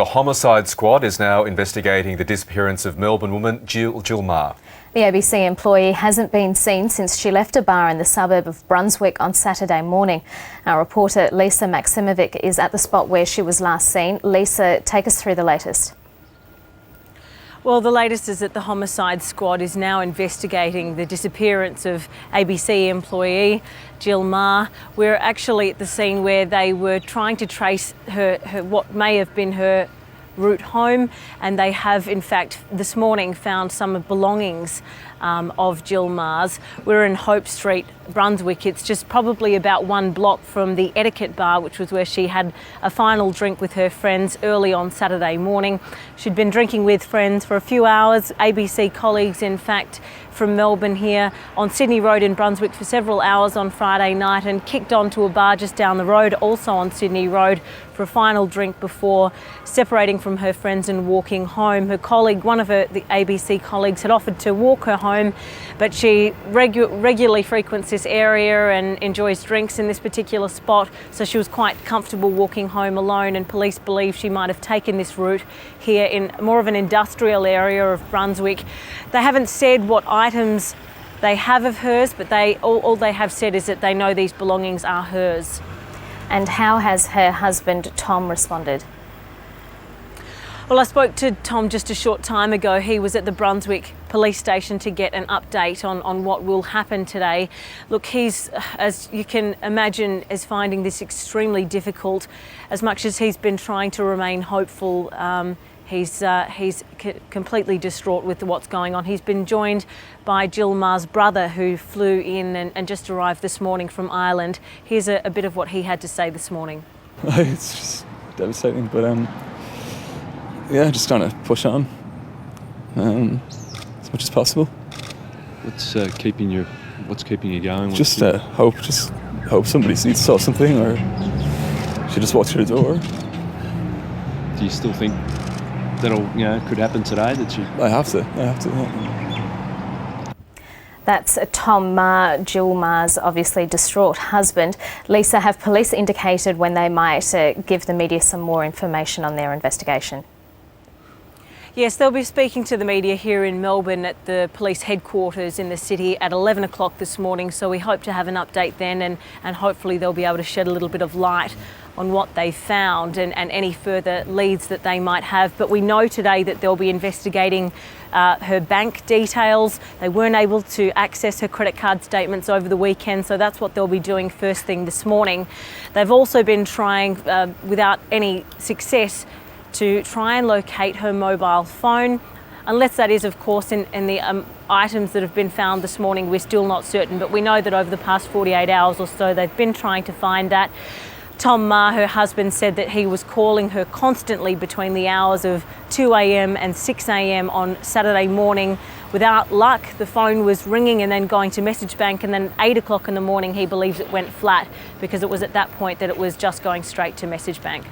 The Homicide Squad is now investigating the disappearance of Melbourne woman Jill Meagher. The ABC employee hasn't been seen since she left a bar in the suburb of Brunswick on Saturday morning. Our reporter Lisa Maximovic is at the spot where she was last seen. Lisa, take us through the latest. Well, the latest is that the Homicide Squad is now investigating the disappearance of ABC employee Jill Meagher. We're actually at the scene where they were trying to trace her what may have been her route home, and they have in fact this morning found some belongings of Jill Meagher's. We're in Hope Street, Brunswick. It's just probably about one block from the Etiquette bar, which was where she had a final drink with her friends early on Saturday morning. She'd been drinking with friends for a few hours. ABC colleagues, in fact, from Melbourne here on Sydney Road in Brunswick for several hours on Friday night and kicked on to a bar just down the road, also on Sydney Road, for a final drink before separating from her friends and walking home. Her colleague, one of the ABC colleagues, had offered to walk her home, but she regularly frequents this area and enjoys drinks in this particular spot, so she was quite comfortable walking home alone, and police believe she might have taken this route here in more of an industrial area of Brunswick. They haven't said what items they have of hers, but all they have said is that they know these belongings are hers. And how has her husband Tom responded? Well, I spoke to Tom just a short time ago. He was at the Brunswick police station to get an update on what will happen today. Look, he's, as you can imagine, is finding this extremely difficult. As much as he's been trying to remain hopeful, he's completely distraught with what's going on. He's been joined by Jill Meagher's brother, who flew in and just arrived this morning from Ireland. Here's a bit of what he had to say this morning. It's just devastating, but yeah, just trying to push on as much as possible. What's keeping you going? Just hope somebody saw something, or she just walked through the door. Do you still think that'll could happen today? I have to. Yeah. That's Tom Meagher, Jill Meagher's obviously distraught husband. Lisa, have police indicated when they might give the media some more information on their investigation? Yes, they'll be speaking to the media here in Melbourne at the police headquarters in the city at 11 o'clock this morning, so we hope to have an update then, and hopefully they'll be able to shed a little bit of light on what they found and any further leads that they might have. But we know today that they'll be investigating her bank details. They weren't able to access her credit card statements over the weekend, so that's what they'll be doing first thing this morning. They've also been trying, without any success, to try and locate her mobile phone, unless that is, of course, in the items that have been found this morning. We're still not certain, but we know that over the past 48 hours or so they've been trying to find that. Tom Meagher, her husband, said that he was calling her constantly between the hours of 2 a.m. and 6 a.m. on Saturday morning. Without luck, the phone was ringing and then going to message bank, and then 8 o'clock in the morning he believes it went flat, because it was at that point that it was just going straight to message bank.